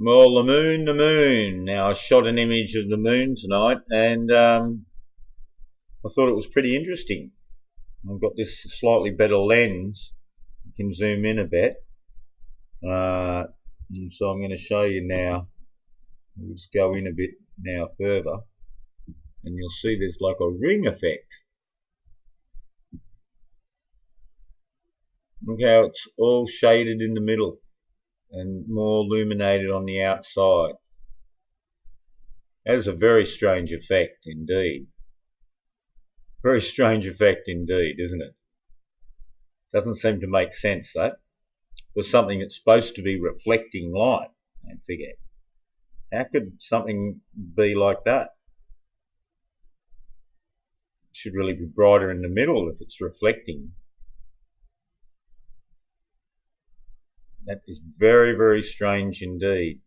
Well, the moon. Now, I shot an image of the moon tonight, and I thought it was pretty interesting. I've got this slightly better lens. You can zoom in a bit. And so I'm going to show you now. We'll just go in a bit now further, and you'll see there's like a ring effect. Look how it's all shaded in the middle and more illuminated on the outside. That is a very strange effect indeed. Very strange effect indeed, isn't it? Doesn't seem to make sense, that. For something that's supposed to be reflecting light, I figure. How could something be like that? It should really be brighter in the middle if it's reflecting. That is very, very strange indeed.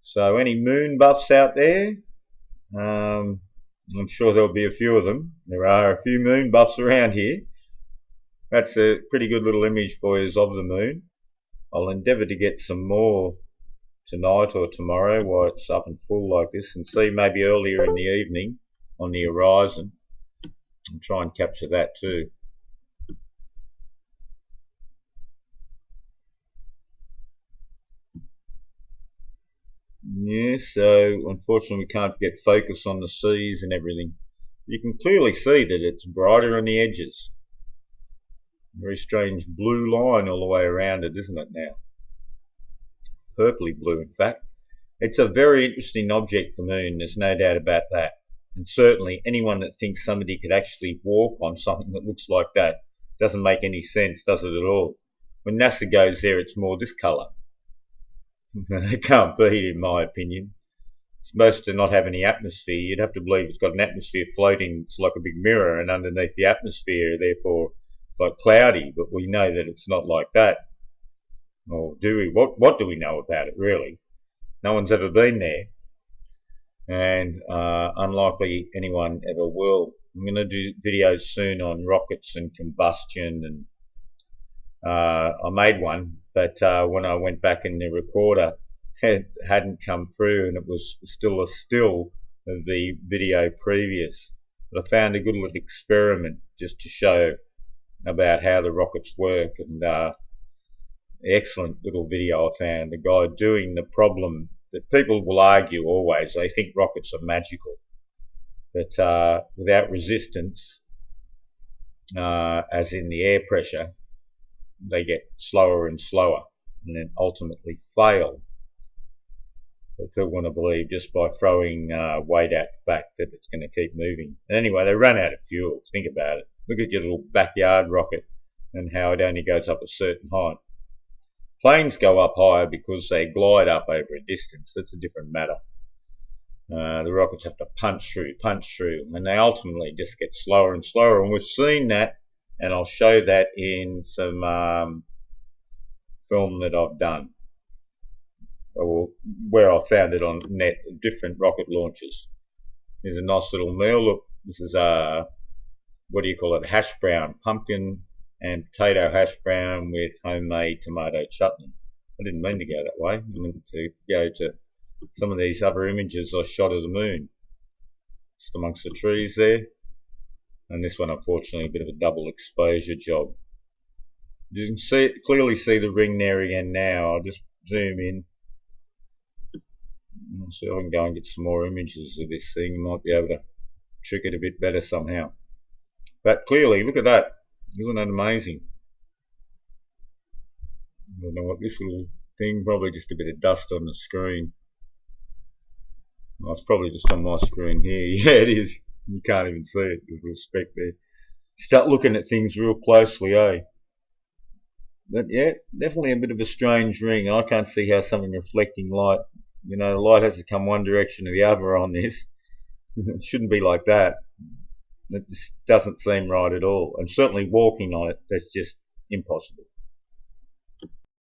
So any moon buffs out there, I'm sure there'll be a few of them. There are a few moon buffs around here. That's a pretty good little image for you of the moon. I'll endeavour to get some more tonight or tomorrow while it's up and full like this, and see maybe earlier in the evening on the horizon, and try and capture that too. Yeah, so unfortunately we can't get focus on the seas and everything. You can clearly see that it's brighter on the edges. Very strange blue line all the way around it, isn't it now? Purpley blue, in fact. It's a very interesting object, the moon, there's no doubt about that. And certainly anyone that thinks somebody could actually walk on something that looks like that doesn't make any sense, does it at all? When NASA goes there, it's more this colour. It can't be, in my opinion. It's supposed to not have any atmosphere. You'd have to believe it's got an atmosphere floating. It's like a big mirror, and underneath the atmosphere, therefore, like cloudy. But we know that it's not like that. Or do we? What do we know about it, really? No one's ever been there, and unlikely anyone ever will. I'm going to do videos soon on rockets and combustion, and I made one, but when I went back in the recorder, it hadn't come through, and it was still a still of the video previous. But I found a good little experiment just to show about how the rockets work, and excellent little video I found. The guy doing the problem that people will argue always. They think rockets are magical, but without resistance, as in the air pressure, they get slower and slower and then ultimately fail. But people want to believe just by throwing weight out the back that it's going to keep moving. And anyway, they run out of fuel. Think about it. Look at your little backyard rocket and how it only goes up a certain height. Planes go up higher because they glide up over a distance. That's a different matter. The rockets have to punch through, and they ultimately just get slower and slower. And we've seen that, and I'll show that in some film that I've done, or where I found it on net, different rocket launches. There's a nice little meal. Look, this is what do you call it? Hash brown, pumpkin and potato hash brown with homemade tomato chutney. I didn't mean to go that way. I meant to go to some of these other images I shot of the moon, just amongst the trees there. And this one, unfortunately, a bit of a double exposure job. You can see, clearly see the ring there again now. I'll just zoom in. I'll see if I can go and get some more images of this thing. Might be able to trick it a bit better somehow. But clearly, look at that. Isn't that amazing? I don't know what this little thing, probably just a bit of dust on the screen. Well, it's probably just on my screen here. Yeah, it is. You can't even see it. There's a little speck there. Start looking at things real closely, eh? But yeah, definitely a bit of a strange ring. I can't see how something reflecting light, you know, the light has to come one direction or the other on this. It shouldn't be like that. It just doesn't seem right at all. And certainly walking on it, that's just impossible.